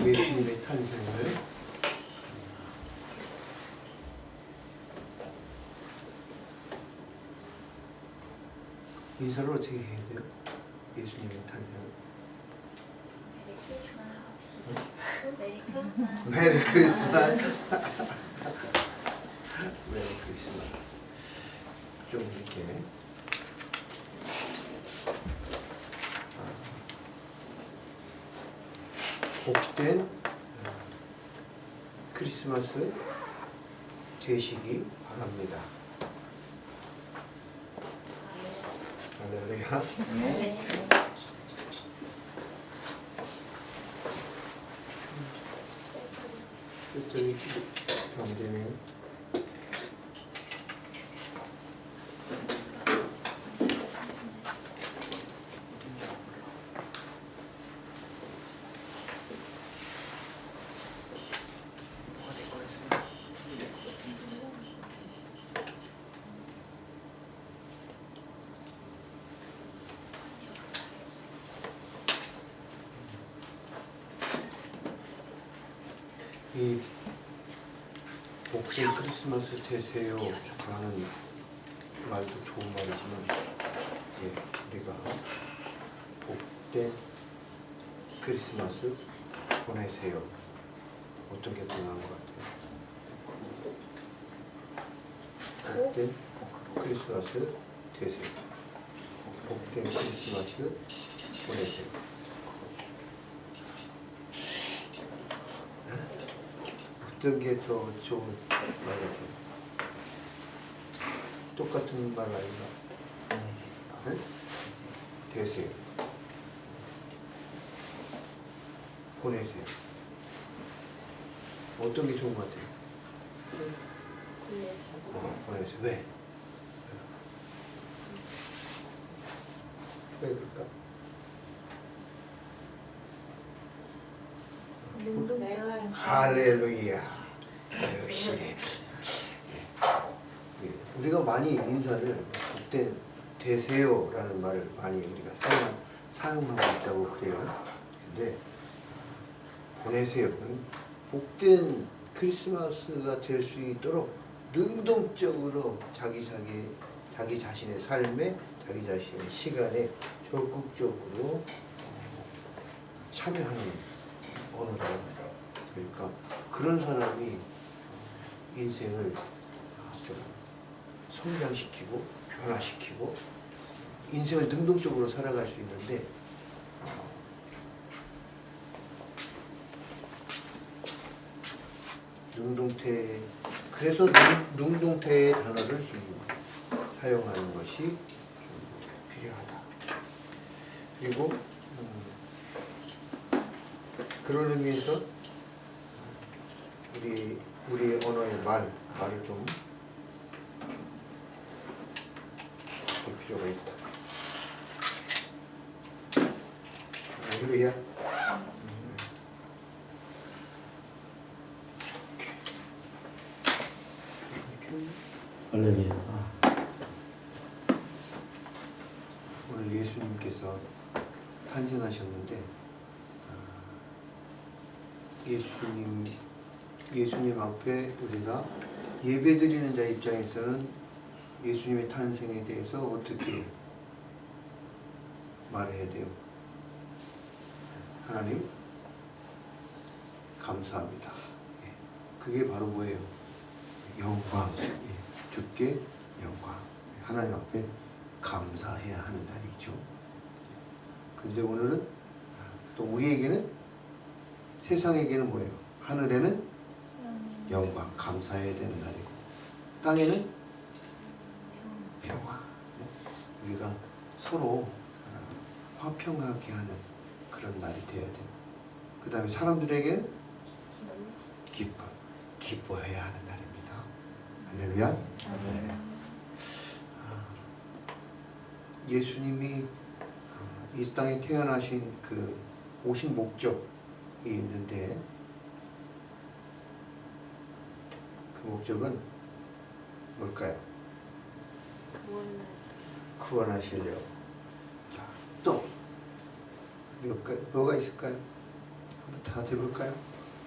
예수님의 탄생을 인사를 어떻게 해야 돼요? 예수님의 탄생을 메리 크리스마스. 메리 크리스마스. 좀 이렇게 복된 크리스마스 되시기 바랍니다. 할렐루야. 저기 안 되네요. 이 복된 크리스마스 되세요 라는 말도 좋은 말이지만 우리가 복된 크리스마스 보내세요 어떤 게 더 나은 것 같아요? 복된 크리스마스 되세요 복된 크리스마스 보내세요. 어떤 게 더 좋은 말 같아요? 똑같은 말 아닌가? 네? 되세요. 보내세요. 어떤 게 좋은 것 같아요? 보내세요. 왜? 왜 그럴까? 할렐루야. 역시 우리가 많이 인사를 복된 되세요라는 말을 많이 우리가 사용하고 있다고 그래요. 근데 보내세요. 복된 크리스마스가 될 수 있도록 능동적으로 자기 자신의 삶에 자기 자신의 시간에 적극적으로 참여하는 언어다. 그러니까 그런 사람이 인생을 좀 성장시키고 변화시키고 인생을 능동적으로 살아갈 수 있는데 능동태 그래서 능동태의 단어를 좀 사용하는 것이 좀 필요하다. 그리고 그런 의미에서 우리 언어의 말을 좀 볼 필요가 있다. 할렐루야. 할렐루야. 오늘 예수님께서 탄생하셨는데 예수님 앞에 우리가 예배드리는 자 입장에서는 예수님의 탄생에 대해서 어떻게 말해야 돼요? 하나님 감사합니다. 그게 바로 뭐예요? 영광. 주께 영광. 하나님 앞에 감사해야 하는 날이죠. 그런데 오늘은 또 우리에게는 세상에게는 뭐예요? 하늘에는 영광, 감사해야 되는 날이고 땅에는 평화. 우리가 서로 화평하게 하는 그런 날이 되어야 돼요. 그 다음에 사람들에게는 기뻐해야 하는 날입니다. 할렐루야. 네. 예수님이 이 땅에 태어나신 그 오신 목적이 있는데 그 목적은 뭘까요? 구원하시려고. 자, 또 뭐가 있을까요? 한번 다 다 돼볼까요?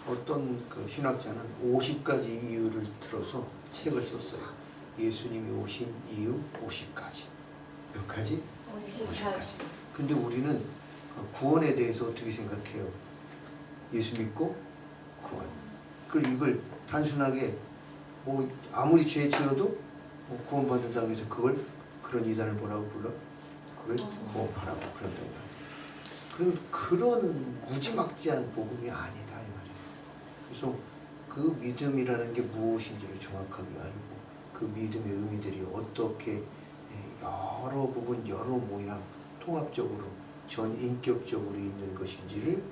어떤 그 신학자는 50가지 이유를 들어서 책을 썼어요. 예수님이 오신 이유 50가지. 몇 가지? 50가지. 근데 우리는 구원에 대해서 어떻게 생각해요? 예수 믿고 구원. 그리고 이걸 단순하게 뭐 아무리 죄 지어도 뭐 구원받는다고 해서 그걸 그런 이단을 뭐라고 불러? 그걸 구원하라고 그런다 이 말이에요. 그런 무지막지한 복음이 아니다 이 말이에요. 그래서 그 믿음이라는 게 무엇인지를 정확하게 알고 그 믿음의 의미들이 어떻게 여러 부분 여러 모양 통합적으로 전인격적으로 있는 것인지를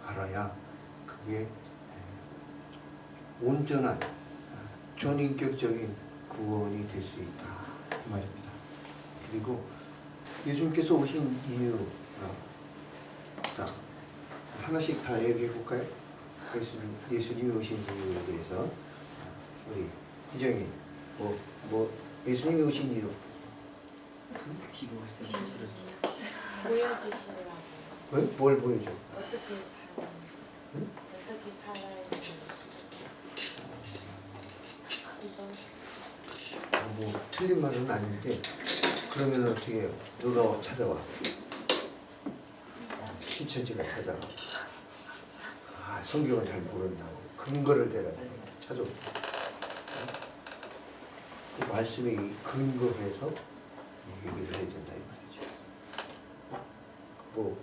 알아야 그게 온전한 전인격적인 구원이 될 수 있다 이 말입니다. 그리고 예수님께서 오신 이유 자, 하나씩 다 얘기해 볼까요? 예수님이 오신 이유에 대해서 우리 희정이 예수님이 오신 이유 뒤로 말씀 들었어요. 보여주시려고. 왜? 뭘 보여줘? 어떻게 응? 살아야 뭐 틀린 말은 아닌데 그러면 어떻게 해요? 누가 찾아와? 신천지가 찾아와. 성경을 잘 모른다고 근거를 대라고 찾아와. 그 말씀에 근거해서 얘기를 해야 된다 이 말이죠. 뭐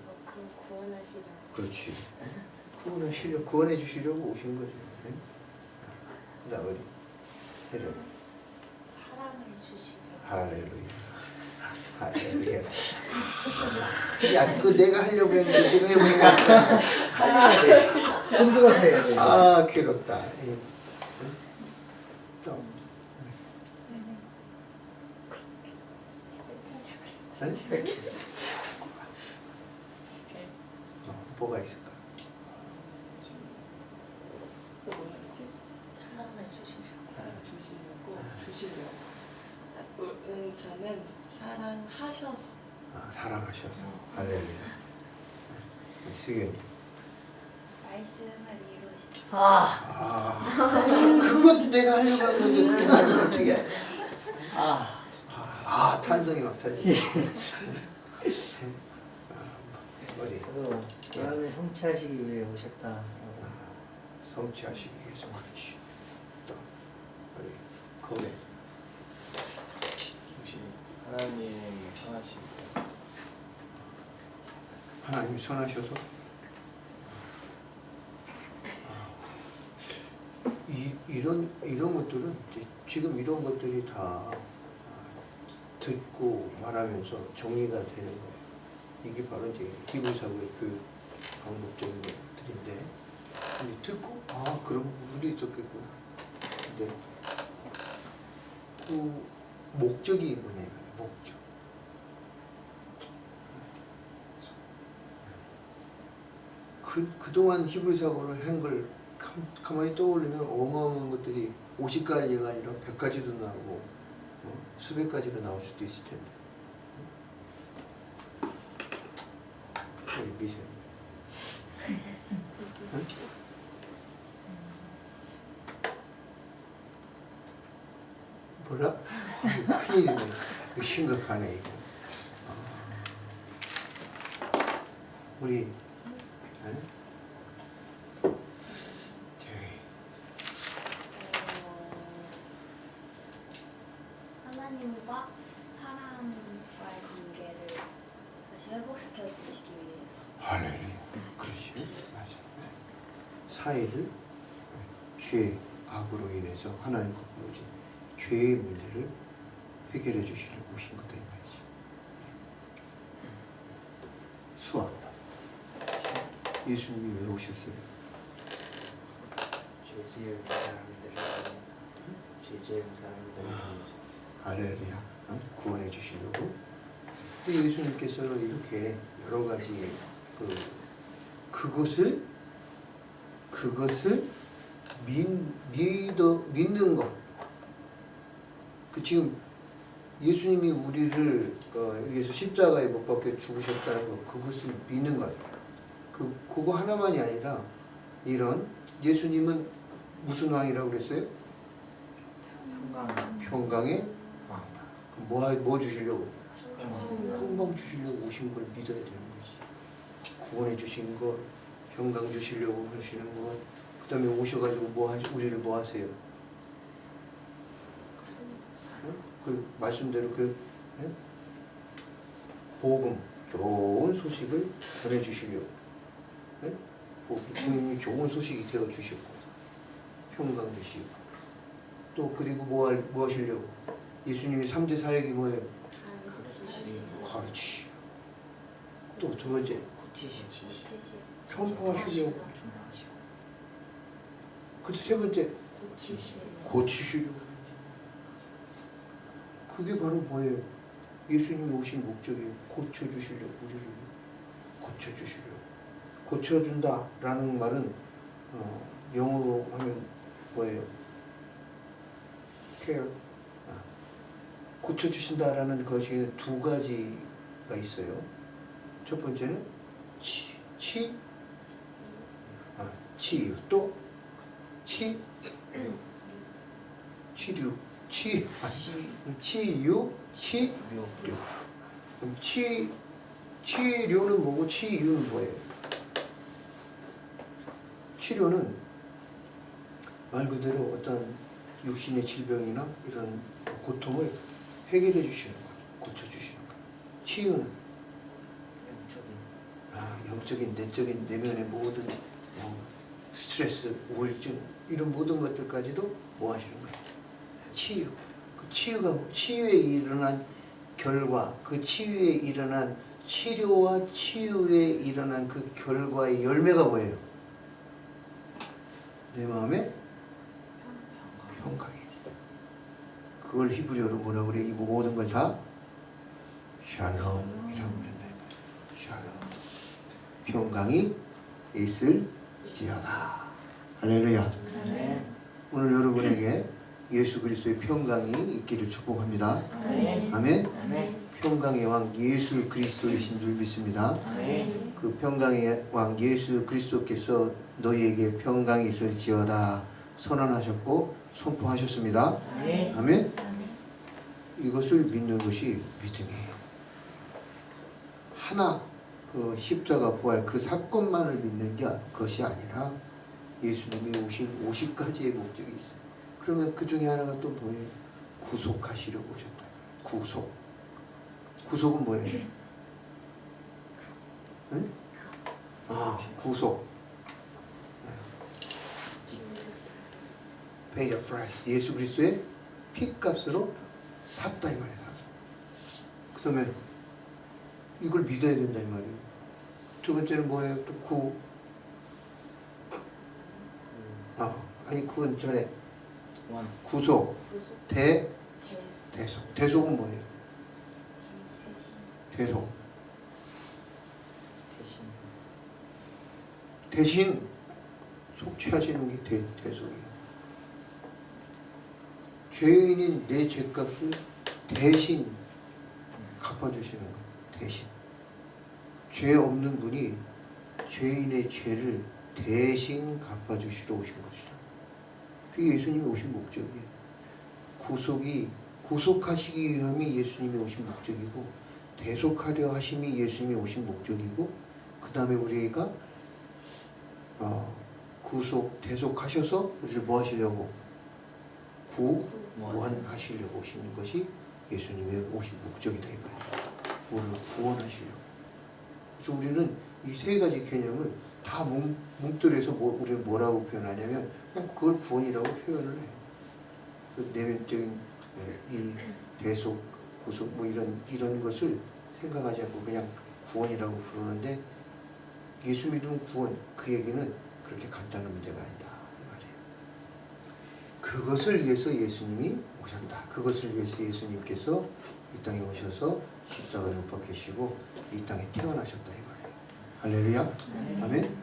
구원하시려고. 그렇지. 구원해 주시려고 오신 거죠. 네? 나 우리 해줘. 사랑을 주시려고. 할렐루야. 할렐루야. 야, 그 내가 하려고 했는데 내가 해보니까 손들어서 해야 돼. 아, 괴롭다. 응? 또. 뭐가 있을까? 또 뭐였지? 사랑을 주시려고. 저는 사랑하셔서. 사랑하셔서. 할렐루야. 수연이. 말씀을 이루시고. 그것도 내가 하려고 한 건데 그걸 아니면 어떻게 해? 탄성이 막 터지. 어디? 마음을 성취하시기 위해 오셨다. 성취하시기 위해서 그렇지. 또 우리 거기 혹시 하나님이 선하신 하나님이 선하셔서 이런 것들은 이제 지금 이런 것들이 다 듣고 말하면서 정리가 되는 거예요. 이게 바로 이제 히브리서의 교육 방법적인 것들인데 듣고 그런 부분이 있었겠구나. 근데 그 목적이 뭐냐면 목적. 그동안 히브리서를 한 걸 가만히 떠올리면 어마어마한 것들이 50가지가 아니라 100가지도 나오고 수백 가지가 나올 수도 있을 텐데. 우리 미션. 응? 몰라? 큰일이네. 이거 심각하네 이거. 우리 하나님과 사람과의 관계를 다시 회복시켜 주시기 위해서. 할렐루야. 그렇지. 맞아. 사회를 죄악으로 인해서 하나님과 부러진 죄의 문제를 해결해 주시려고 오신 거다 이 말이지. 수학. 예수님이 왜 오셨어요? 죄 지은 사람들을 위해서. 죄 지은 사람들을 위해서. 할렐루야. 구원해 주시려고. 근데 예수님께서는 이렇게 여러 가지 그것을 믿는 것. 지금 예수님이 우리를 위해서 십자가에 못 박혀 죽으셨다는 것, 그것을 믿는 것. 그거 하나만이 아니라 이런 예수님은 무슨 왕이라고 그랬어요? 평강 평강의 왕이다. 뭐 주시려고? 평강 주시려고 오신 걸 믿어야 되는 거지. 구원해 주신 것, 평강 주시려고 하시는 것, 그 다음에 오셔가지고 우리를 뭐 하세요? 그 말씀대로 복음, 좋은 소식을 전해 주시려고 본인이 좋은 소식이 되어 주시고 평강 주시고 또 그리고 뭐 하시려고? 예수님의 3대 사역이 뭐예요? 가르치시고 또 두 번째 고치시고 편파하시려고 중요하시고 그 세 번째 고치시려고 그게 바로 뭐예요? 예수님이 오신 목적이에요. 고쳐주시려고 우리를 고쳐주시려고 고쳐준다라는 말은 영어로 하면 뭐예요? care 고쳐주신다라는 것이 두 가지가 있어요. 첫 번째는 치유 또 치료 치유 치료 그럼 치료는 뭐고 치유는 뭐예요? 치료는 말 그대로 어떤 육신의 질병이나 이런 고통을 해결해 주시는 거예요. 고쳐주시는 거예요. 치유는 영적인 내적인 내면의 모든 스트레스, 우울증 이런 모든 것들까지도 뭐 하시는 거예요? 치유. 그 치유에 일어난 결과, 그 치유에 일어난 치료와 치유에 일어난 그 결과의 열매가 뭐예요? 내 마음의 평강이지. 그걸 히브리어로 뭐라고 그래? 이 모든 걸 다 샬롬이라고 그런다. 샬롬. 평강이 있을지어다. 할렐루야. 오늘 여러분에게 예수 그리스도의 평강이 있기를 축복합니다. 아멘. 평강의 왕 예수 그리스도이신 줄 믿습니다. 그 평강의 왕 예수 그리스도께서 너희에게 평강이 있을지어다 선언하셨고 선포하셨습니다. 아멘. 이것을 믿는 것이 믿음이에요. 하나 그 십자가 부활 그 사건만을 믿는 것이 아니라 예수님이 오신 50가지의 목적이 있어요. 그러면 그 중에 하나가 또 뭐예요? 구속하시려고 오셨다. 구속은 뭐예요? 응? 구속. Pay a price. 예수 그리스도의 피값으로 샀다 이 말이야. 그다음에 이걸 믿어야 된다 이 말이에요. 두 번째는 뭐예요? 또 그건 전에 구속, 대속. 대속은 뭐예요? 대신 속죄하시는 게 대속이에요. 죄인인 내 죄값을 대신 갚아주시는 거예요. 대신. 죄 없는 분이 죄인의 죄를 대신 갚아주시러 오신 것이다. 그게 예수님이 오신 목적이에요. 구속하시기 위함이 예수님이 오신 목적이고 대속하려 하심이 예수님이 오신 목적이고 그 다음에 우리가 대속하셔서 우리를 뭐 하시려고? 구원하시려고 오시는 것이 예수님의 오신 목적이다 이 말이에요. 우리를 구원하시려고. 그래서 우리는 이 세 가지 개념을 다 뭉뚱그려서 우리는 뭐라고 표현하냐면 그냥 그걸 구원이라고 표현을 해요. 그 내면적인 이 대속, 구속 뭐 이런 것을 생각하지 않고 그냥 구원이라고 부르는데 예수 믿으면 구원 그 얘기는 그렇게 간단한 문제가 아니다 이 말이에요. 그것을 위해서 예수님이 오셨다. 그것을 위해서 예수님께서 이 땅에 오셔서 십자가를 못 박히시고 이 땅에 태어나셨다 이 말이에요. 할렐루야. 아멘.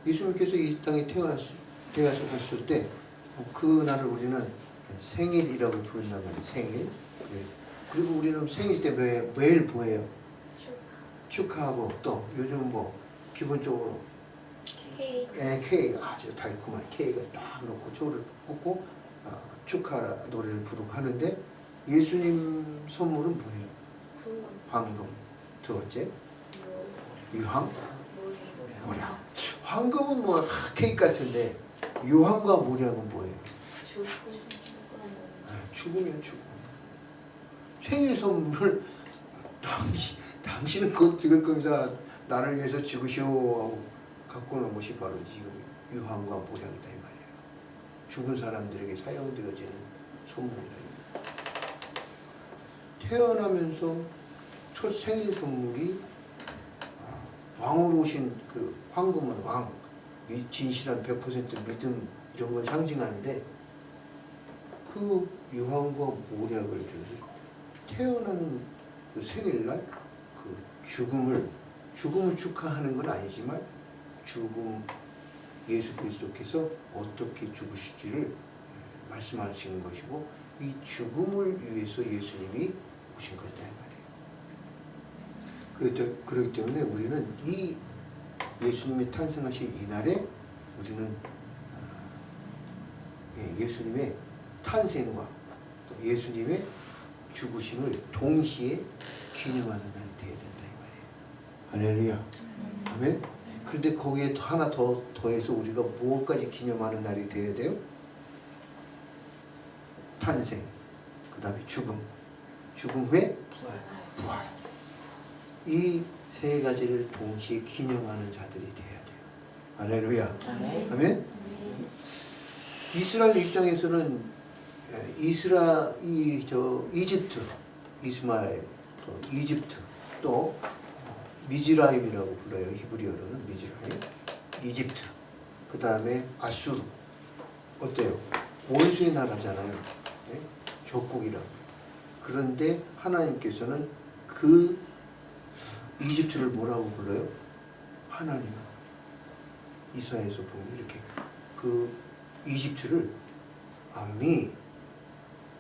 예수님께서 이 땅에 태어나셨을 때 그 날을 우리는 생일이라고 부른단 말이에요. 생일. 그리고 우리는 생일 때 매일 뭐예요? 축하하고 또 요즘 뭐 기본적으로 케이크 아주 달콤한 케이크를 딱 넣고 초를 꽂고 축하 노래를 부르고 하는데 예수님 선물은 뭐예요? 황금. 두 번째 유황, 모략. 황금은 뭐 케이크 같은데 유황과 모략은 뭐예요? 죽음이야 죽음. 생일 선물을 당신은 그거 찍을 겁니다. 나를 위해서 죽으시오 하고 갖고 오는 것이 바로 지금 유황과 모략이다 이 말이에요. 죽은 사람들에게 사용되어지는 선물이다. 태어나면서 첫 생일 선물이 왕으로 오신 그 황금은 왕, 진실한 100% 믿음 이런 걸 상징하는데 그 유황과 모략을 줘서 태어나는 그 생일날 그 죽음을 축하하는 건 아니지만 죽음 예수 그리스도께서 어떻게 죽으실지를 말씀하시는 것이고 이 죽음을 위해서 예수님이 오신 거다 이 말이에요. 그렇기 때문에 우리는 이 예수님이 탄생하신 이날에 우리는 예수님의 탄생과 또 예수님의 죽으심을 동시에 기념하는 날이 되어야 된다 이 말이에요. 할렐루야. 아멘. 그런데 거기에 하나 더해서 우리가 무엇까지 기념하는 날이 되어야 돼요? 탄생, 그 다음에 죽음 후에 부활. 이 세 가지를 동시에 기념하는 자들이 되어야 돼요. 할렐루야. 아멘. 이스라엘 입장에서는 이집트, 이스마엘, 이집트 또 미즈라임이라고 불러요. 히브리어로는 미즈라임, 이집트, 그 다음에 아수르. 어때요? 원수의 나라잖아요. 네? 적국이라고. 그런데 하나님께서는 그 이집트를 뭐라고 불러요? 하나님. 이사야에서 보면 이렇게 그 이집트를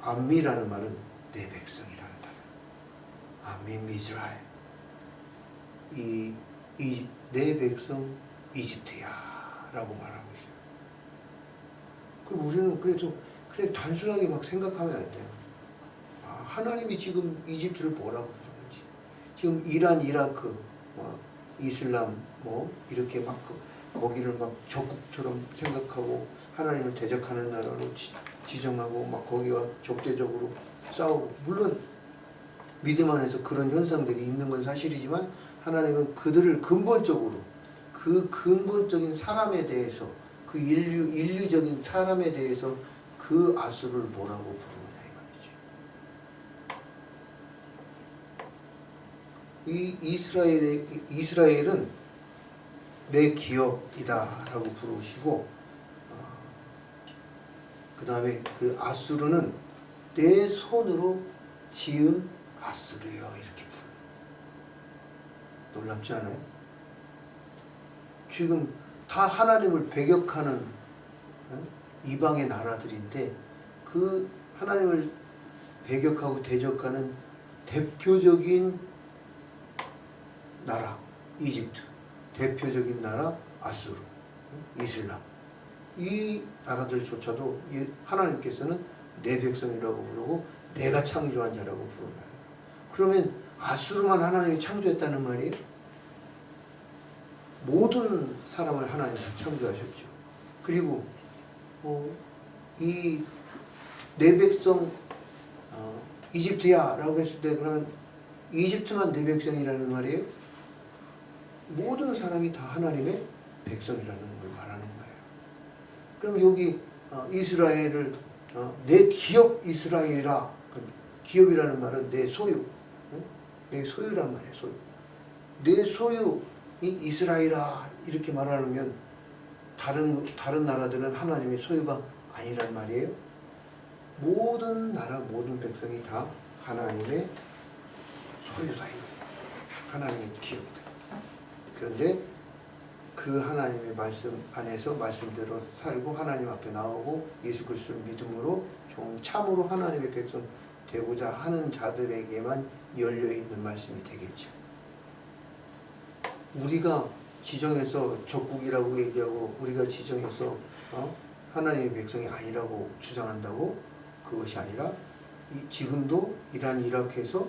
암미라는 말은 내 백성이라는 단어. 암미 미즈라엘. 내 백성 이집트야 라고 말하고 있어요. 그럼 우리는 그래도 그래 단순하게 막 생각하면 안 돼요. 하나님이 지금 이집트를 뭐라고 부르는지, 지금 이란, 이라크, 이슬람 이렇게 막 거기를 막 적국처럼 생각하고 하나님을 대적하는 나라로 지정하고 막 거기와 적대적으로 싸우고, 물론 믿음 안에서 그런 현상들이 있는 건 사실이지만 하나님은 그들을 근본적으로 그 근본적인 사람에 대해서 그 인류적인 사람에 대해서 그 아수를 뭐라고 부르느냐 이 말이죠. 이스라엘은 내 기업이다 라고 부르시고 그 다음에 그 아수르는 내 손으로 지은 아수르요 이렇게 불러요. 놀랍지 않아요? 지금 다 하나님을 배격하는 이방의 나라들인데 그 하나님을 배격하고 대적하는 대표적인 나라 이집트, 대표적인 나라 아수르, 이슬람, 이 나라들조차도 하나님께서는 내 백성이라고 부르고 내가 창조한 자라고 부른다. 그러면 아수르만 하나님이 창조했다는 말이에요? 모든 사람을 하나님이 창조하셨죠. 그리고 이 내 백성 이집트야 라고 했을 때 그러면 이집트만 내 백성이라는 말이에요? 모든 사람이 다 하나님의 백성이라는 걸 말하는 거예요. 그럼 여기 이스라엘을 내 기업 이스라엘이라, 기업이라는 말은 내 소유, 내 소유란 말이에요. 소유. 내 소유이 이스라엘이라 이렇게 말하면 다른 나라들은 하나님의 소유가 아니란 말이에요. 모든 나라 모든 백성이 다 하나님의 소유다. 하나님의 기업이다. 그런데 그 하나님의 말씀 안에서 말씀대로 살고 하나님 앞에 나오고 예수 그리스도를 믿음으로 참으로 하나님의 백성 되고자 하는 자들에게만 열려있는 말씀이 되겠죠. 우리가 지정해서 적국이라고 얘기하고 우리가 지정해서 하나님의 백성이 아니라고 주장한다고? 그것이 아니라 지금도 이란 이라크에서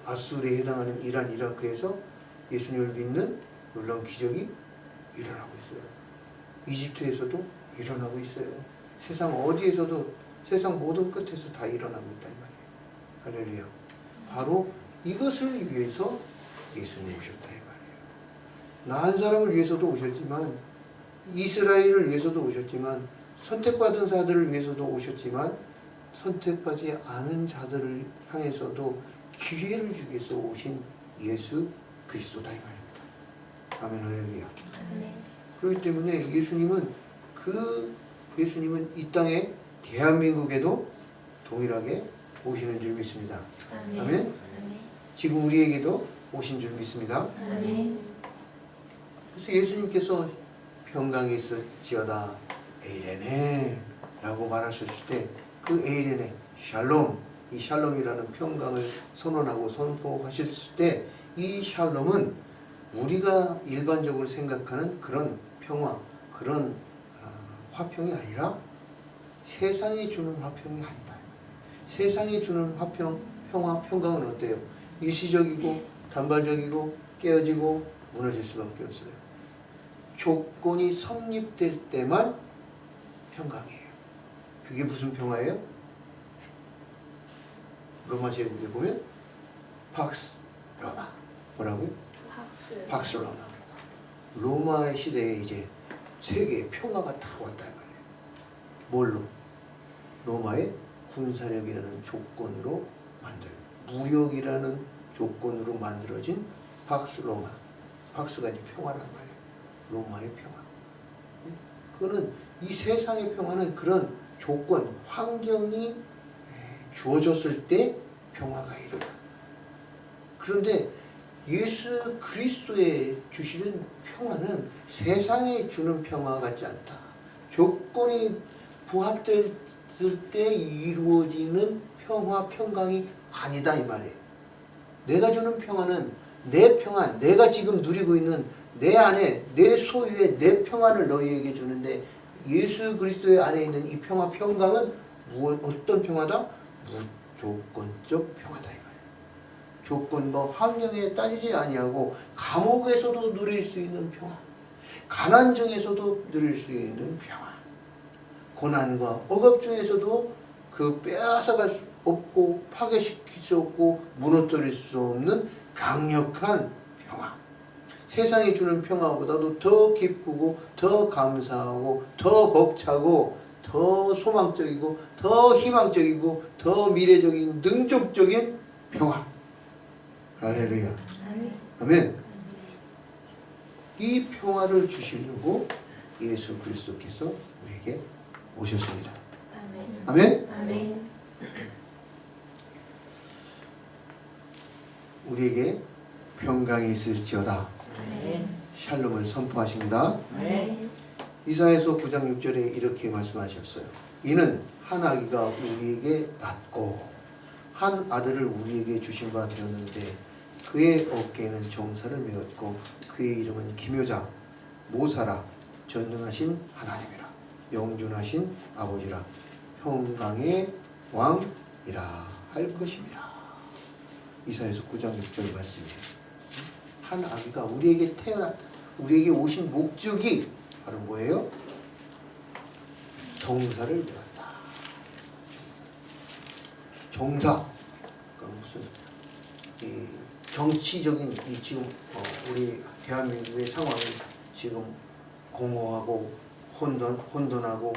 아수르에 해당하는 이란 이라크에서 예수님을 믿는 놀라운 기적이 일어나고 있어요. 이집트에서도 일어나고 있어요. 세상 어디에서도 세상 모든 끝에서 다 일어나고 있다 이 말이에요. 할렐루야. 바로 이것을 위해서 예수님이 오셨다 이 말이에요. 나 한 사람을 위해서도 오셨지만 이스라엘을 위해서도 오셨지만 선택받은 자들을 위해서도 오셨지만 선택받지 않은 자들을 향해서도 기회를 주기 위해서 오신 예수 그리스도다 이 말입니다. 아멘 할렐루야. 아멘. 그렇기 때문에 예수님은 이 땅에 대한민국에도 동일하게 오시는 줄 믿습니다. 아멘. 아멘. 아멘. 지금 우리에게도 오신 줄 믿습니다. 아멘. 그래서 예수님께서 평강이 있을지어다 에이레네 라고 말하셨을 때 그 에이레네 샬롬, 이 샬롬이라는 평강을 선언하고 선포하셨을 때 이 샬롬은 우리가 일반적으로 생각하는 그런 평화, 그런 화평이 아니라 세상이 주는 화평이 아니다. 세상이 주는 화평, 평화, 평강은 어때요? 일시적이고 단발적이고 깨어지고 무너질 수밖에 없어요. 조건이 성립될 때만 평강이에요. 그게 무슨 평화예요? 로마 제국에 보면 팍스 로마 뭐라고요? 팍스 로마. 로마 시대에 이제 세계의 평화가 다 왔다 이 말이에요. 뭘로? 로마의 군사력이라는 조건으로 무력이라는 조건으로 만들어진 팍스 로마. 팍스가 이제 평화란 말이에요. 로마의 평화. 그거는 이 세상의 평화는 그런 조건, 환경이 주어졌을 때 평화가 일어나. 그런데 예수 그리스도의 주시는 평화는 세상에 주는 평화 같지 않다. 조건이 부합됐을 때 이루어지는 평화, 평강이 아니다 이 말이에요. 내가 주는 평화는 내 평화, 내가 지금 누리고 있는 내 안에 내 소유의 내 평화를 너희에게 주는데 예수 그리스도의 안에 있는 이 평화, 평강은 어떤 평화다? 무조건적 평화다 이 말이에요. 조건과 환경에 따지지 아니하고 감옥에서도 누릴 수 있는 평화, 가난 중에서도 누릴 수 있는 평화, 고난과 억압 중에서도 그 빼앗아갈 수 없고 파괴시킬 수 없고 무너뜨릴 수 없는 강력한 평화. 세상이 주는 평화보다도 더 기쁘고 더 감사하고 더 벅차고 더 소망적이고 더 희망적이고 더 미래적인 능력적인 평화. 할렐루야. 아멘. 이 평화를 주시려고 예수 그리스도께서 우리에게 오셨습니다. 아멘. 아멘. 우리에게 평강이 있을지어다. 샬롬을 선포하십니다. 이사야서 9장 6절에 이렇게 말씀하셨어요. 이는 한 아기가 우리에게 낳고 한 아들을 우리에게 주신 바 되었는데 그의 어깨에는 정사를 메었고 그의 이름은 기묘자 모사라 전능하신 하나님이라 영존하신 아버지라 평강의 왕이라 할 것입니다. 이사야서 9장 6절 말씀이에요. 한 아기가 우리에게 태어났다. 우리에게 오신 목적이 바로 뭐예요? 정사를 메었다. 정사. 그러니까 무슨 이 정치적인 이 지금 우리 대한민국의 상황이 지금 공허하고 혼돈하고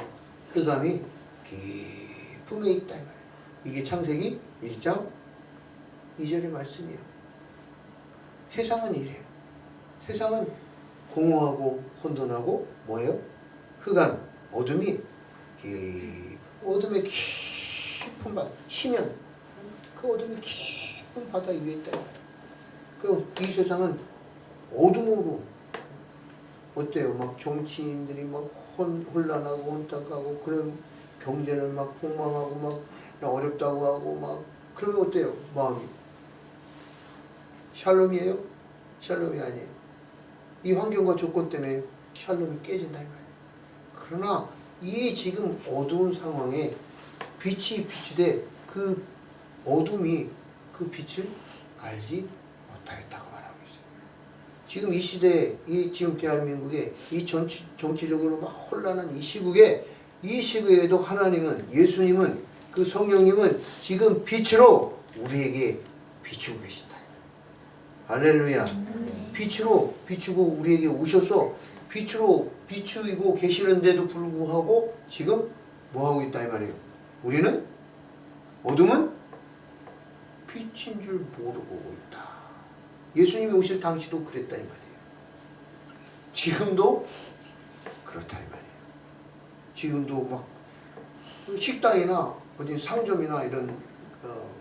흑암이 깊음에 있다 이 말이에요. 이게 창세기 1장 2절의 말씀이에요. 세상은 이래요. 세상은 공허하고 혼돈하고 뭐예요? 흑암, 어둠이 어둠의 깊은 바다, 심연, 그 어둠이 깊은 바다 위에 있다. 그리고 이 세상은 어둠으로 어때요? 막 정치인들이 막 혼란하고 혼탁하고 그런 경제는 막 폭망하고 막 어렵다고 하고 막 그러면 어때요? 마음이 샬롬이에요? 샬롬이 아니에요. 이 환경과 조건 때문에 샬롬이 깨진다 이 말이에요. 그러나 이 지금 어두운 상황에 빛이 비추되 그 어둠이 그 빛을 알지 못하였다고 말하고 있어요. 지금 이 시대에 이 지금 대한민국에 이 정치적으로 막 혼란한 이 시국에도 하나님은 예수님은 그 성령님은 지금 빛으로 우리에게 비추고 계신다. 할렐루야. 빛으로 비추고 우리에게 오셔서 빛으로 비추고 계시는데도 불구하고 지금 뭐하고 있다 이 말이에요. 우리는 어둠은 빛인 줄 모르고 있다. 예수님이 오실 당시도 그랬다 이 말이에요. 지금도 그렇다 이 말이에요. 지금도 막 식당이나 어디 상점이나 이런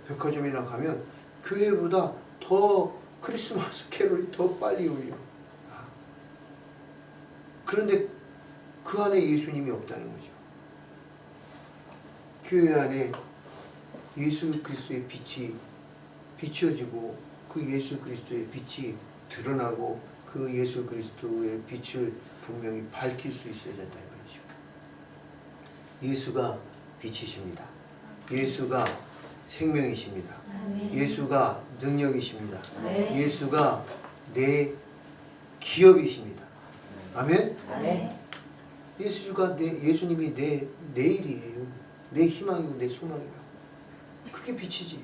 백화점이나 가면 교회보다 더 크리스마스 캐롤이 더 빨리 울려. 그런데 그 안에 예수님이 없다는 거죠. 교회 안에 예수 그리스도의 빛이 비춰지고 그 예수 그리스도의 빛이 드러나고 그 예수 그리스도의 빛을 분명히 밝힐 수 있어야 된다 이 말이죠. 예수가 빛이십니다. 예수가 생명이십니다. 예수가 능력이십니다. 예수가 내 기업이십니다. 아멘? 예수님이 내 내일이에요. 내 희망이고 내 소망이고. 그게 빛이지.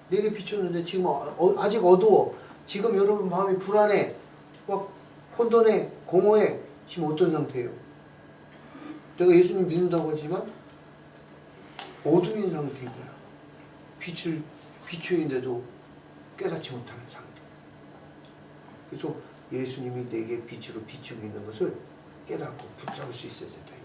내게 비쳤는데 지금 아직 어두워. 지금 여러분 마음이 불안해. 막 혼돈해. 공허해. 지금 어떤 상태예요? 내가 예수님 믿는다고 하지만 어둠인 상태인 거야. 빛을 비추인데도 깨닫지 못하는 상태. 그래서 예수님이 내게 빛으로 비추고 있는 것을 깨닫고 붙잡을 수 있어야 된다 이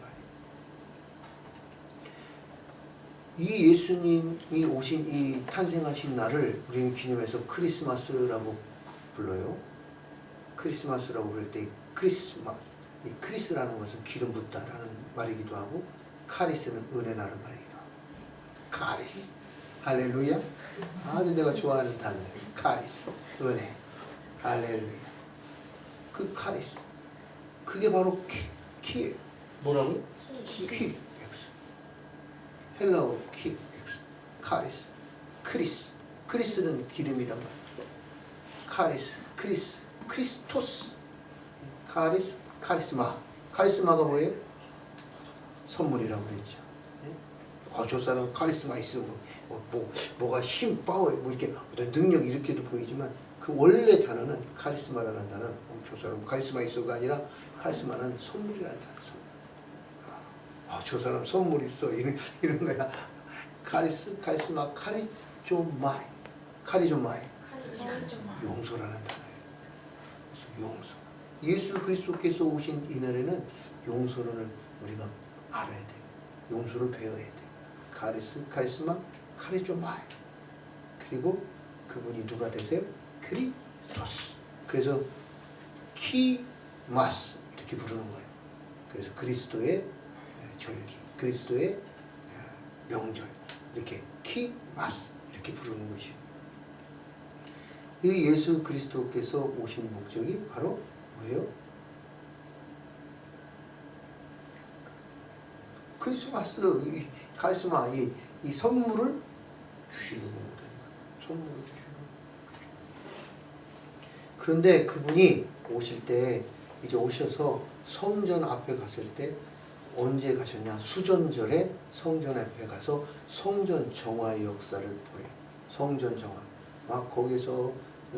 말이에요. 이 예수님이 오신 이 탄생하신 날을 우리는 기념해서 크리스마스라고 불러요. 크리스마스라고 부를 때 크리스마스, 이 크리스라는 것은 기름 붓다라는 말이기도 하고 카리스는 은혜라는 말이기도 하고 카리스. 할렐루야. 아주 내가 좋아하는 단어예요. 카리스, 은혜. 할렐루야. 그 카리스. 그게 바로 키예요. 뭐라고요? 키. 헬라어 키. 카리스. 크리스. 크리스는 기름이란 말이에요. 카리스. 크리스. 크리스토스. 카리스. 카리스마. 카리스마가 뭐예요? 선물이라고 그랬죠. 저 사람 카리스마 있어. 뭐가 힘, 파워, 뭐 이렇게 어떤 능력 이렇게도 보이지만 그 원래 단어는 카리스마라는 단어는 저 사람 카리스마 있어가 아니라 카리스마는 선물이라는 단어. 저 사람 선물 있어. 이런 거야. 카리스마, 카리조마이. 카리조마이. 용서라는 단어예요. 용서. 예수 그리스도께서 오신 이 날에는 용서를 우리가 알아야 돼. 용서를 배워야 돼. 카리스마, 카리조마이. 그리고 그분이 누가 되세요? 크리스토스. 그래서 키마스 이렇게 부르는 거예요. 그래서 그리스도의 절기, 그리스도의 명절 이렇게 키마스 이렇게 부르는 것이에요. 이 예수 그리스도께서 오신 목적이 바로 뭐예요? 크리스마스, 카리스마, 이 선물을 주시는 겁니다. 선물을 주시는 겁니다. 그런데 그분이 오실 때 이제 오셔서 성전 앞에 갔을 때 언제 가셨냐? 수전절에 성전 앞에 가서 성전 정화의 역사를 보래. 성전 정화. 막 거기서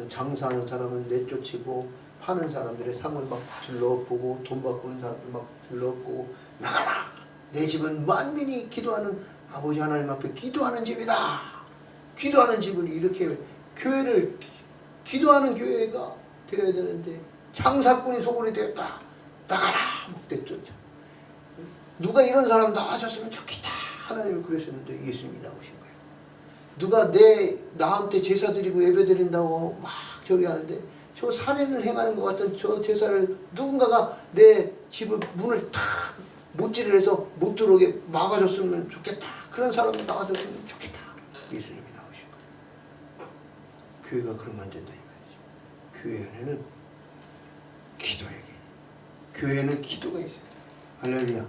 장사하는 사람을 내쫓고 파는 사람들의 상을 막 둘러보고 돈 바꾸는 사람들 막 둘러보고 나가라! 내 집은 만민이 기도하는 아버지 하나님 앞에 기도하는 집이다. 기도하는 집을 이렇게 교회를 기도하는 교회가 되어야 되는데 장사꾼이 소굴이 되었다. 나가라! 막 내쫓아. 누가 이런 사람 나아졌으면 좋겠다. 하나님이 그러셨는데 예수님이 나오신 거예요. 누가 나한테 제사 드리고 예배 드린다고 막 저기 하는데 저 살인을 행하는 것 같은 저 제사를 누군가가 내 집을 문을 탁 못질을 해서 못 들어오게 막아줬으면 좋겠다. 그런 사람이 나와줬으면 좋겠다. 예수님이 나오신 거예요. 교회가 그러면 안 된다 이 말이죠. 교회 안에는 기도에게. 교회는 기도가 있어야 돼. 할렐루야.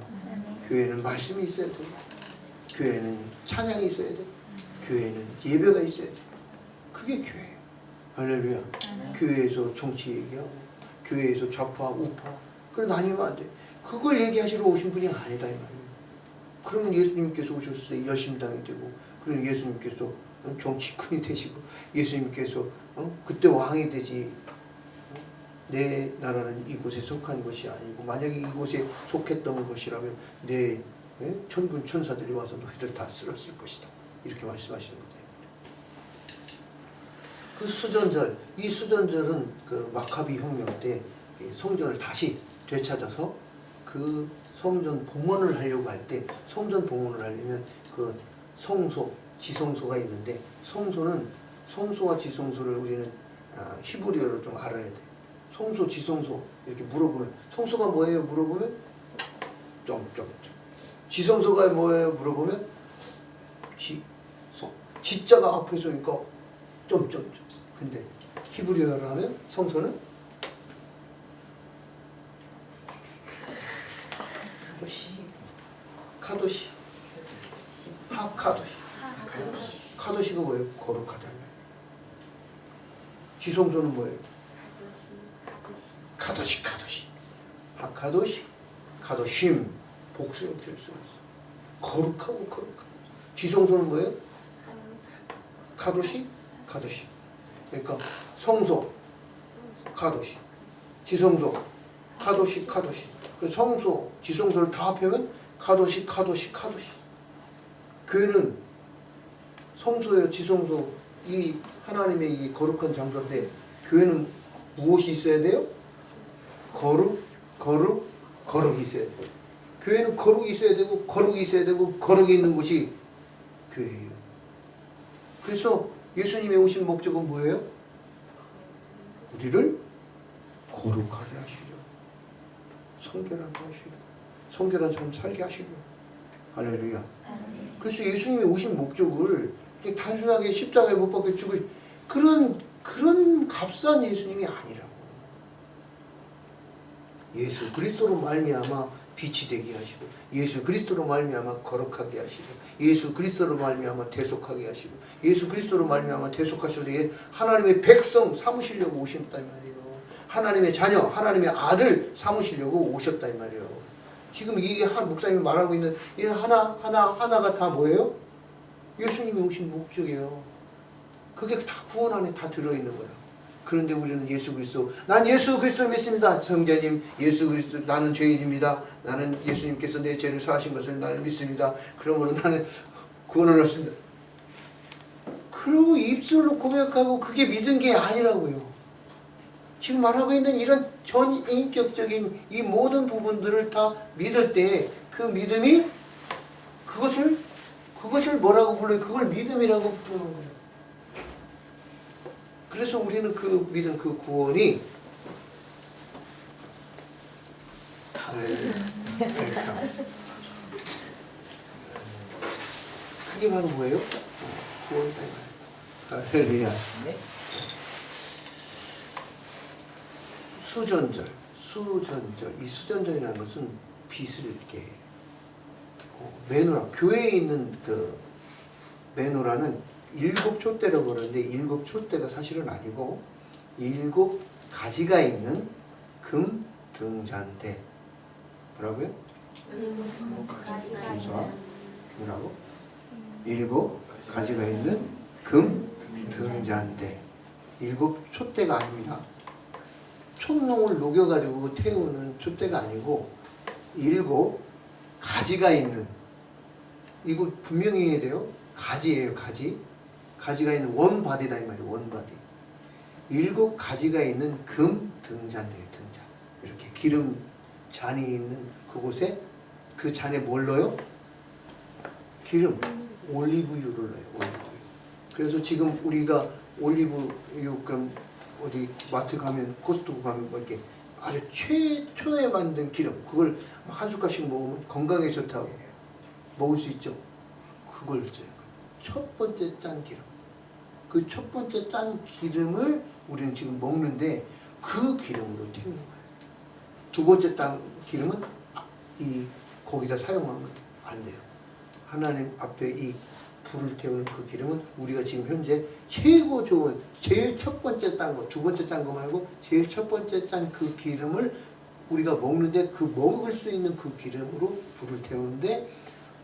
교회는 말씀이 있어야 돼. 교회는 찬양이 있어야 돼. 교회는 예배가 있어야 돼. 그게 교회예요. 할렐루야. 교회에서 정치 얘기하고 교회에서 좌파 우파 그래 나뉘면 안 돼. 그걸 얘기하시러 오신 분이 아니다 이 말이에요. 그러면 예수님께서 오셨을 때 열심당이 되고, 그러면 예수님께서 정치꾼이 되시고, 예수님께서 그때 왕이 되지. 내 나라는 이곳에 속한 것이 아니고, 만약에 이곳에 속했던 것이라면 내 천군 천사들이 와서 너희들 다 쓸었을 것이다. 이렇게 말씀하시는 거다. 그 수전절, 이 수전절은 그 마카비 혁명 때 성전을 다시 되찾아서 그 성전 봉헌을 하려고 할 때, 성전 봉헌을 하려면 그 성소, 지성소가 있는데, 성소와 지성소를 우리는 히브리어로 좀 알아야 돼. 성소, 지성소 이렇게 물어보면, 성소가 뭐예요? 물어보면 점점점. 지성소가 뭐예요? 물어보면 지자가 앞에 서니까 점점점. 근데 히브리어로 하면 성소는 카도시, 하카도시. 카도시가 뭐예요? 거룩하다는 거예요. 지성소는 뭐예요? 카도시. 하카도시, 카도심. 복수 형태를 쓰고 있어. 거룩하고 거룩하고. 지성소는 뭐예요? 카도시. 그러니까 성소, 카도시. 지성소, 카도시. 성소, 지성소를 다 합하면 카도시. 교회는 성소예요, 지성소. 이 하나님의 이 거룩한 장소인데, 교회는 무엇이 있어야 돼요? 거룩이 있어야 돼요. 교회는 거룩이 있어야 되고, 거룩이 있는 곳이 교회예요. 그래서 예수님이 오신 목적은 뭐예요? 우리를 거룩하게 하시려, 성결하게 하시려, 성결한 삶 살게 하시려. 할렐루야. 그래서 예수님이 오신 목적을 그냥 단순하게 십자가에 못 박혀 죽을 그런 값싼 예수님이 아니라고. 예수 그리스도로 말미암아 빛이 되게 하시고, 예수 그리스도로 말미암아 거룩하게 하시고, 예수 그리스도로 말미암아 대속하게 하시고, 예수 그리스도로 말미암아 대속하셔서 하나님의 백성 삼으시려고 오셨다 이 말이에요. 하나님의 자녀, 하나님의 아들 삼으시려고 오셨다 이 말이에요. 지금 이게 한 목사님이 말하고 있는 이 하나가 다 뭐예요? 예수님이 오신 목적이에요. 그게 다 구원 안에 다 들어있는 거예요. 그런데 우리는 예수 그리스도, 난 예수 그리스도를 믿습니다. 성자님, 예수 그리스도, 나는 죄인입니다. 나는 예수님께서 내 죄를 사하신 것을 나는 믿습니다. 그러므로 나는 구원을 얻습니다. 그러고 입술로 고백하고 그게 믿은 게 아니라고요. 지금 말하고 있는 이런 전인격적인 이 모든 부분들을 다 믿을 때 그 믿음이 그것을 뭐라고 불러요? 그걸 믿음이라고 부르는 거예요. 그래서 우리는 그 믿음, 그 구원이 그게 바로 뭐예요? 구원이다. 할렐루야. 수전절. 이 수전절이라는 것은 빛을 이렇게 메노라, 교회에 있는 그 메노라는 7촛대라고 그러는데 7촛대가 사실은 아니고 7가지가 있는 금 등잔대. 뭐라고요? 김수아 뭐라고? 7가지가 있는 금 등잔대. 7촛대가 아닙니다. 촛농을 녹여가지고 태우는 촛대가 아니고 7가지가 있는, 이거 분명히 해야 돼요. 가지예요, 가지. 가지가 있는 원바디다 이 말이에요. 원바디. 7가지가 있는 금 등잔대예요. 등잔. 이렇게 기름 잔이 있는 그곳에 그 잔에 뭘 넣어요? 기름, 올리브유를 넣어요. 올리브유. 그래서 지금 우리가 올리브유, 그럼 어디 마트 가면, 코스트코 가면 뭐 이렇게 아주 최초에 만든 기름, 그걸 한 숟갈씩 먹으면 건강에 좋다고 먹을 수 있죠. 그걸 첫 번째 짠 기름. 그 첫 번째 짠 기름을 우리는 지금 먹는데 그 기름으로 태우는 거예요. 두 번째 기름은 이 거기다 사용하면 안 돼요. 하나님 앞에 이 불을 태우는 그 기름은 우리가 지금 현재 최고 좋은 제일 첫 번째 짠 거, 두 번째 짠 거 말고 제일 첫 번째 짠 그 기름을 우리가 먹는데 그 먹을 수 있는 그 기름으로 불을 태우는데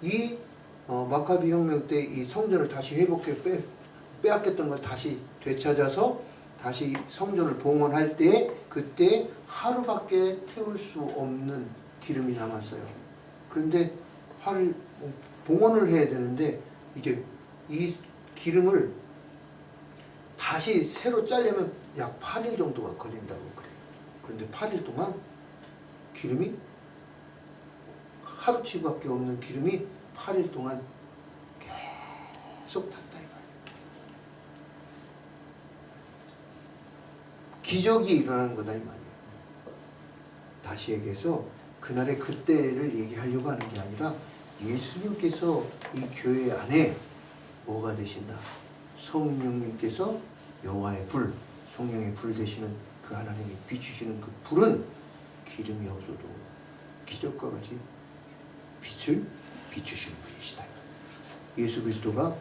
이 마카비 혁명 때 이 성전을 다시 회복해 빼앗겼던 걸 다시 되찾아서 다시 성전을 봉헌할 때 그때 하루밖에 태울 수 없는 기름이 남았어요. 그런데 봉헌을 해야 되는데 이제 이 기름을 다시 새로 짜려면 약 8일 정도가 걸린다고 그래요. 그런데 8일 동안 기름이 하루치밖에 없는 기름이 8일 동안 계속 탔다 이거예요. 기적이 일어나는 거다 이 말이에요. 다시 얘기해서 그날의 그때를 얘기하려고 하는 게 아니라 예수님께서 이 교회 안에 뭐가 되신다? 성령님께서 여호와의 불, 성령의 불 되시는 그 하나님이 비추시는 그 불은 기름이 없어도 기적과 같이 빛을 비추시는 분이시다. 예수 그리스도가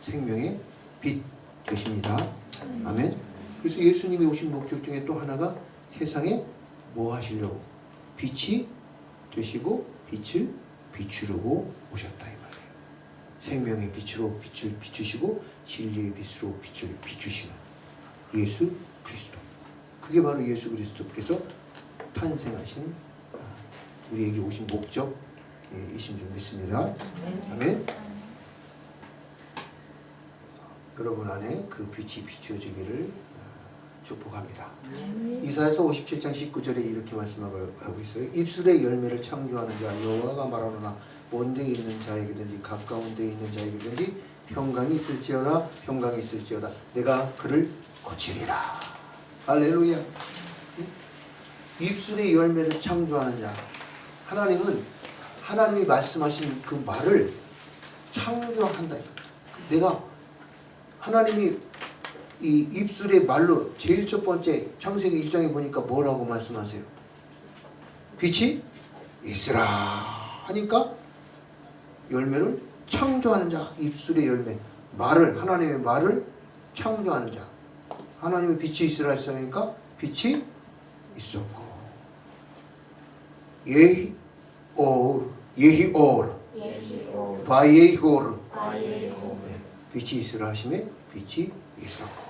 생명의 빛 되십니다. 아멘. 그래서 예수님이 오신 목적 중에 또 하나가 세상에 뭐 하시려고? 빛이 되시고 빛을 비추려고 오셨다 이 말이에요. 생명의 빛으로 빛을 비추시고 진리의 빛으로 빛을 비추시는 예수 그리스도. 그게 바로 예수 그리스도께서 탄생하신 우리에게 오신 목적이신 줄 믿습니다. 아멘. 여러분 안에 그 빛이 비추어지기를 축복합니다. 이사야서 57장 19절에 이렇게 말씀하고 있어요. 입술의 열매를 창조하는 자 여호와가 말하노라. 먼 데 있는 자에게든지 가까운 데 있는 자에게든지 평강이 있을지어다. 평강이 있을지어다. 내가 그를 고치리라. 할렐루야. 입술의 열매를 창조하는 자. 하나님은 하나님이 말씀하신 그 말을 창조한다. 내가 하나님이 이 입술의 말로 제일 첫 번째 창세기 1장에 보니까 뭐라고 말씀하세요? 빛이 있으라 하니까 열매를 창조하는 자, 입술의 열매, 말을 하나님의 말을 창조하는 자. 하나님의 빛이 있으라 했으니까 빛이 있었고 예히올 바예히올 빛이 있으라 하심에 빛이 있었고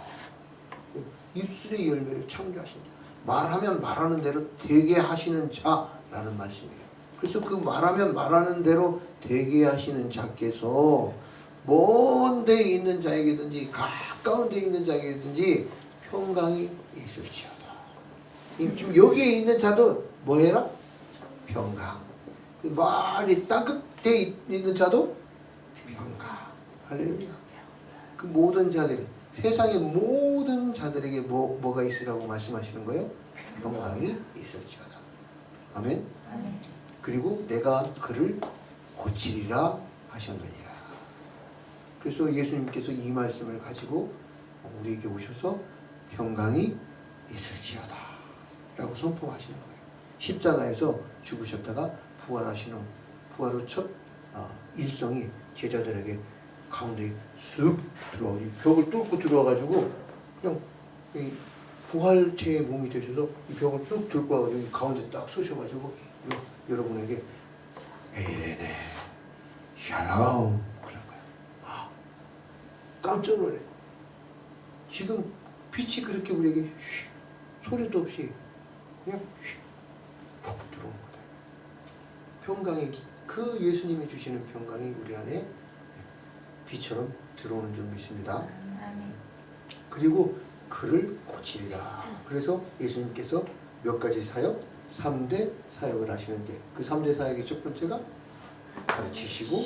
입술의 열매를 창조하신다. 말하면 말하는 대로 되게 하시는 자라는 말씀이에요. 그래서 그 말하면 말하는 대로 되게 하시는 자께서 먼 데 있는 자에게든지 가까운 데 있는 자에게든지 평강이 있을지어다. 지금 여기에 있는 자도 뭐 해라? 평강. 말이 땅끝에 있는 자도 평강. 할렐루야. 그 모든 자들, 세상의 모든 자들에게 뭐가 있으라고 말씀하시는 거예요? 평강이 있을지어다. 아멘. 그리고 내가 그를 고치리라 하셨느니라. 그래서 예수님께서 이 말씀을 가지고 우리에게 오셔서 평강이 있을지어다 라고 선포하시는 거예요. 십자가에서 죽으셨다가 부활하시는 부활의 첫 일성이 제자들에게 가운데 쓱 들어와 벽을 뚫고 들어와가지고 그냥 이 부활체의 몸이 되셔서 이 벽을 쭉 들고 와가지고 여기 가운데 딱 쏘셔가지고 여러분에게 에이레네 샬롬 그런 거예요. 깜짝 놀래. 지금 빛이 그렇게 우리에게 휙, 소리도 없이 그냥 휙 들어온 거다. 평강이 그 예수님이 주시는 평강이 우리 안에 빛처럼 들어오는 줄 믿습니다. 그리고 그를 고치리라. 그래서 예수님께서 몇 가지 사역? 3대 사역을 하시는데 그 3대 사역의 첫 번째가 가르치시고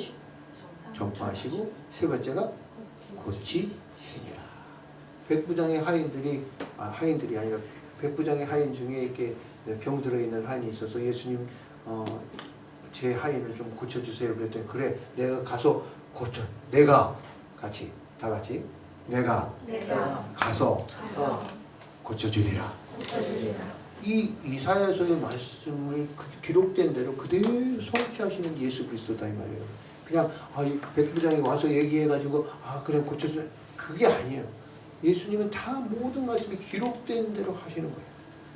전파하시고 세 번째가 고치시니라. 백부장의 하인들이 아니라 백부장의 하인 중에 이렇게 병 들어있는 하인이 있어서 예수님 제 하인을 좀 고쳐주세요. 그랬더니 그래 내가 가서 고쳐. 내가 같이 다 같이 내가 가서 고쳐주리라. 이 이사야서의 말씀을 기록된 대로 그대로 성취하시는 예수 그리스도다 이 말이에요. 그냥 이 백부장이 와서 얘기해가지고 그냥 고쳐주 그게 아니에요. 예수님은 다 모든 말씀이 기록된 대로 하시는 거예요.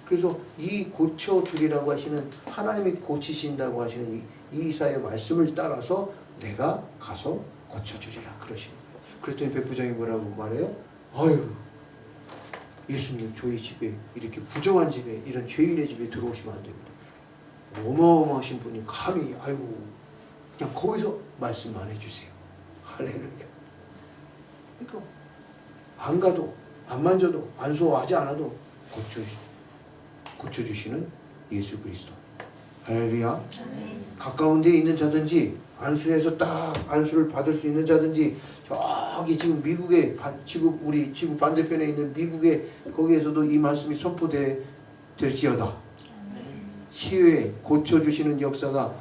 그래서 이 고쳐주리라고 하시는 하나님이 고치신다고 하시는 이 이사야의 말씀을 따라서 내가 가서 고쳐주리라 그러시는 거예요. 그랬더니 백부장이 뭐라고 말해요? 아유 예수님 저희 집에 이렇게 부정한 집에 이런 죄인의 집에 들어오시면 안 됩니다. 어마어마하신 분이 감히 아이고 그냥 거기서 말씀만 해주세요. 할렐루야. 그러니까 안 가도 안 만져도 안수하지 않아도 고쳐주시는 예수 그리스도. 할렐루야. 가까운 데에 있는 자든지 안수에서 딱 안수를 받을 수 있는 자든지 저기 지금 미국에 우리 지구 반대편에 있는 미국에 거기에서도 이 말씀이 선포될지어다. 치유에 고쳐주시는 역사가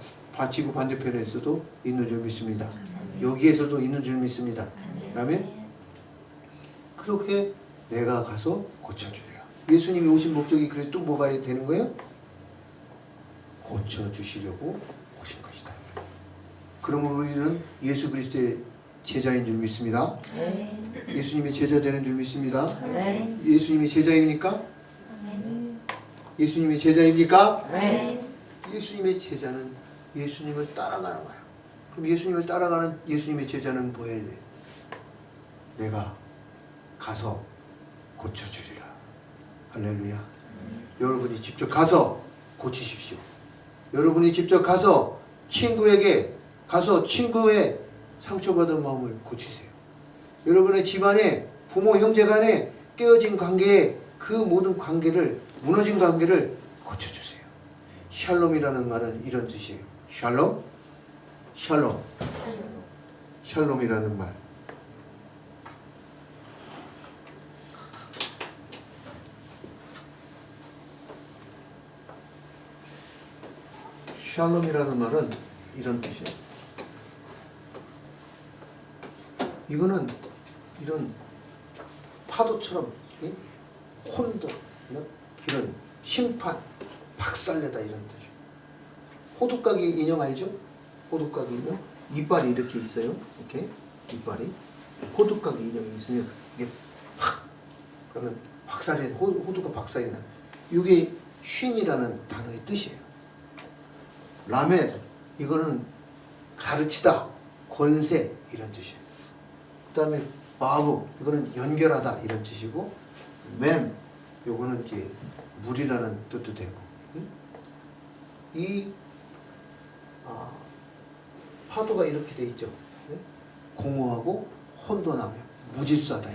지구 반대편에서도 있는 줄 믿습니다. 여기에서도 있는 줄 믿습니다. 그다음에 그렇게 내가 가서 고쳐주리라. 예수님이 오신 목적이 그래 또 뭐가 되는 거예요? 고쳐주시려고 오신 것이다. 그러면 우리는 예수 그리스도의 제자인 줄 믿습니다. 예수님의 제자 되는 줄 믿습니다. 예수님의 제자입니까? 예수님의 제자입니까? 예수님의 제자는 예수님을 따라가는 거야. 그럼 예수님을 따라가는 예수님의 제자는 뭐 해야 돼? 내가 가서 고쳐주리라. 할렐루야. 여러분이 직접 가서 고치십시오. 여러분이 직접 가서 친구의 상처받은 마음을 고치세요. 여러분의 집안에 부모 형제 간에 깨어진 관계에 그 모든 관계를 무너진 관계를 고쳐주세요. 샬롬이라는 말은 이런 뜻이에요. 샬롬이라는 말. 샬롬이라는 말은 이런 뜻이에요. 이거는 이런 파도처럼 혼돈, 이런 심판, 박살내다 이런 뜻이에요. 호두까기 인형 알죠? 호두까기 인형? 이빨이 이렇게 있어요. 이렇게 이빨이 호두까기 인형이 있으면 이게 팍 그러면 박살이 호두가 박살이 나. 이게 쉰이라는 단어의 뜻이에요. 라멜 이거는 가르치다, 권세 이런 뜻이에요. 그 다음에 바브 이거는 연결하다 이런 뜻이고, 맴 요거는 이제 물이라는 뜻도 되고, 이 파도가 이렇게 돼 있죠. 공허하고 혼돈하며 무질서하다.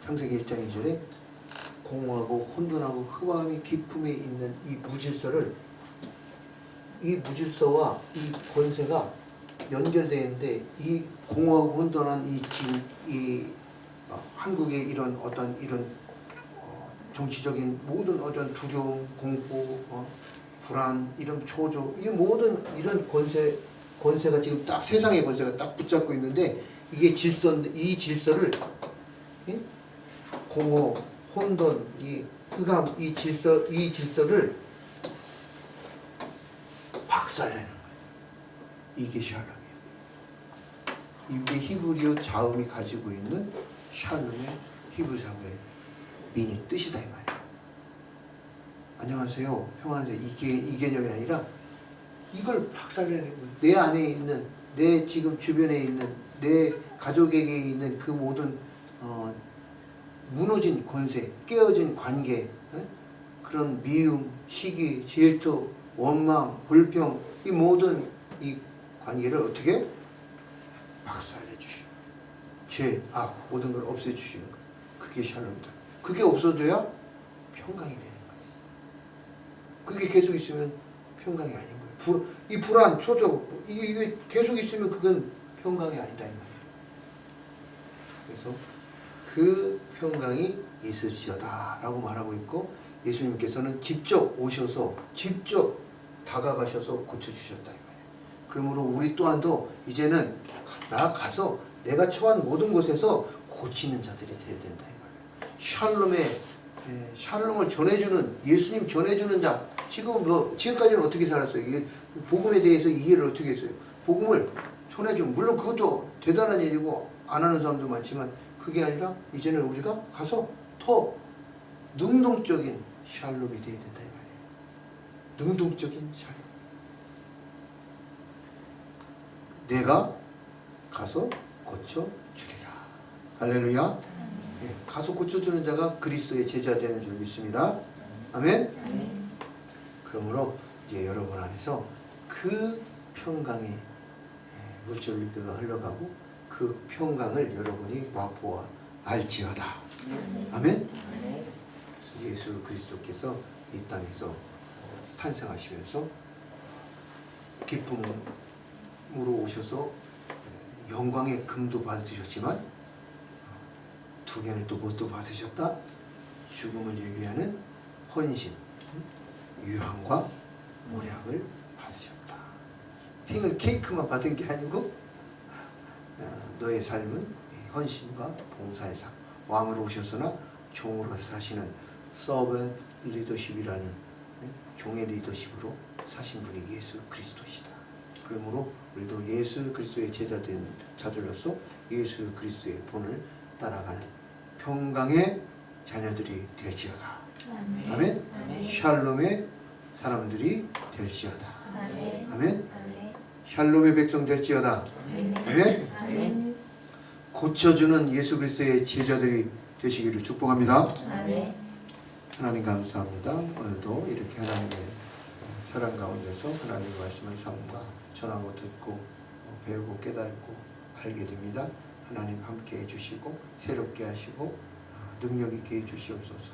창세기 1장 2절에 공허하고 혼돈하고 흑암이 깊음에 있는 이 무질서와 이 권세가 연결되어 있는데, 이 공허하고 혼돈한 이 한국의 이런 어떤 이런 정치적인 모든 어떤 두려움, 공포, 불안, 이런 초조, 이 모든 이런 권세가 지금 딱 세상의 권세가 딱 붙잡고 있는데, 이게 이 질서를 공허, 혼돈, 이 흑암, 이 질서를 박살내는 거예요. 이게 샬롬이에요. 이게 히브리어 자음이 가지고 있는 샬롬의 히브리어의 미니 뜻이다 이 말이에요. 안녕하세요, 평안하세요, 이 개념이 아니라 이걸 박살내는 거예요. 내 안에 있는, 내 지금 주변에 있는, 내 가족에게 있는 그 모든 무너진 권세, 깨어진 관계, 그런 미움, 시기, 질투, 원망, 불평, 이 모든 이 관계를 어떻게 박살내 주시는, 죄, 악, 모든 걸 없애 주시는 거예요. 그게 샬롬이다. 그게 없어져야 평강이 되는 거지. 그게 계속 있으면 평강이 아닌 거예요. 이 불안, 초조, 이게 계속 있으면 그건 평강이 아니다 이 말이에요. 그래서 그 평강이 있을지어다라고 말하고 있고, 예수님께서는 직접 오셔서 직접 다가가셔서 고쳐주셨다 이 말이에요. 그러므로 우리 또한도 이제는 나아가서 내가 처한 모든 곳에서 고치는 자들이 되어야 된다 이 말이에요. 샬롬의 샬롬을 전해주는 예수님 전해주는 자. 지금까지는 어떻게 살았어요? 이게 복음에 대해서 이해를 어떻게 했어요? 복음을 전해주는, 물론 그것도 대단한 일이고 안 하는 사람도 많지만 그게 아니라 이제는 우리가 가서 더 능동적인 샬롬이 돼야 된다 이 말이에요. 능동적인 샬롬. 내가 가서 고쳐주리라. 할렐루야. 가서 고쳐주는 자가 그리스도의 제자 되는 줄 믿습니다. 아멘. 그러므로 이제 여러분 안에서 그 평강의 물줄기가 흘러가고 그 평강을 여러분이 맛보아 알지어다. 아멘. 예수 그리스도께서 이 땅에서 탄생하시면서 기쁨으로 오셔서 영광의 금도 받으셨지만 두 개는 또 뭣도 받으셨다? 죽음을 예비하는 헌신, 유황과 모략을 받으셨다. 생일 케이크만 받은 게 아니고 너의 삶은 헌신과 봉사의 삶. 왕으로 오셨으나 종으로 사시는 서번트 리더십이라는 종의 리더십으로 사신 분이 예수 그리스도시다. 그러므로 우리도 예수 그리스도의 제자된 자들로서 예수 그리스도의 본을 따라가는 평강의 자녀들이 될지어다. 아멘. 샬롬의 사람들이 될지어다. 아멘. 샬롬의 백성 될지어다. 아멘. 고쳐주는 예수 그리스도의 제자들이 되시기를 축복합니다. 하나님 감사합니다. 오늘도 이렇게 하나님의 사랑 가운데서 하나님의 말씀을 삶과 전하고 듣고 배우고 깨달고 알게 됩니다. 하나님 함께 해주시고 새롭게 하시고 능력 있게 해주시옵소서.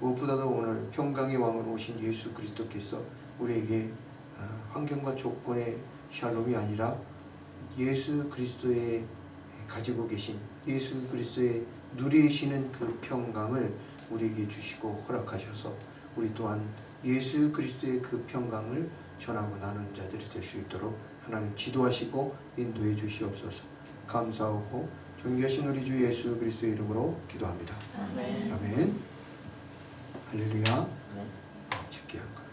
무엇보다도 오늘 평강의 왕으로 오신 예수 그리스도께서 우리에게 환경과 조건의 샬롬이 아니라 예수 그리스도의 가지고 계신 예수 그리스도의 누리시는 그 평강을 우리에게 주시고 허락하셔서 우리 또한 예수 그리스도의 그 평강을 전하고 나누는 자들이 될 수 있도록 하나님 지도하시고 인도해 주시옵소서. 감사하고 존귀하신 우리 주 예수 그리스도의 이름으로 기도합니다. 아멘. 할렐루야. 집계한 거예요.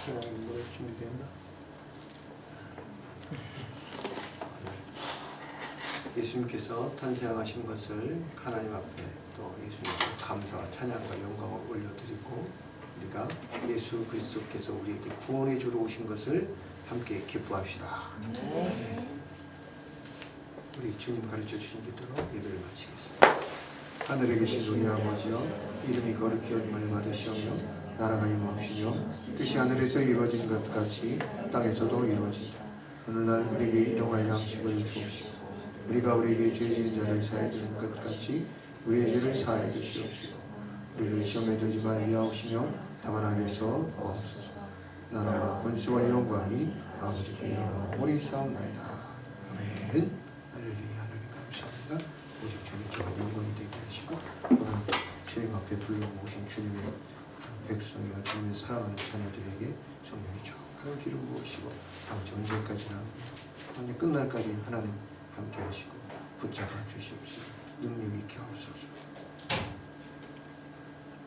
제가 노래 준비되었나? 예수님께서 탄생하신 것을 하나님 앞에 또 예수님께 감사와 찬양과 영광을 올려드리고 우리가 예수 그리스도께서 우리에게 구원해 주러 오신 것을 함께 기뻐합시다. 네. 우리 주님 가르쳐 주신 기도로 예배를 마치겠습니다. 하늘에 계신 우리 아버지여, 이름이 거룩히 여김을 받으시오며 나라가 임하옵시며 뜻이 하늘에서 이루어진 것 같이 땅에서도 이루어지다. 오늘날 우리에게 일용할 양식을 주옵시고 우리가 우리에게 죄 지은 자를 사하여 주는 것 같이 우리의 죄를 사하여 주시옵시고 우리를 시험에 들지 말게 하옵시며 다만 악에서 구하옵소서. 나라와 권세와 영광이 아버지께 영원히 있사옵나이다. 아멘. 할렐루야. 하나님 감사합니다. 오직 주님께 영광이 되게 하시고 오늘 주님 앞에 불러모으신 주님의 백성이와 주님의 사랑하는 자녀들에게 성령이 정확한 기름 부으시고 아버지 언제까지나 완전 끝날까지 하나님 함께 하시고 붙잡아 주시옵시고 능력 있게 하옵소서.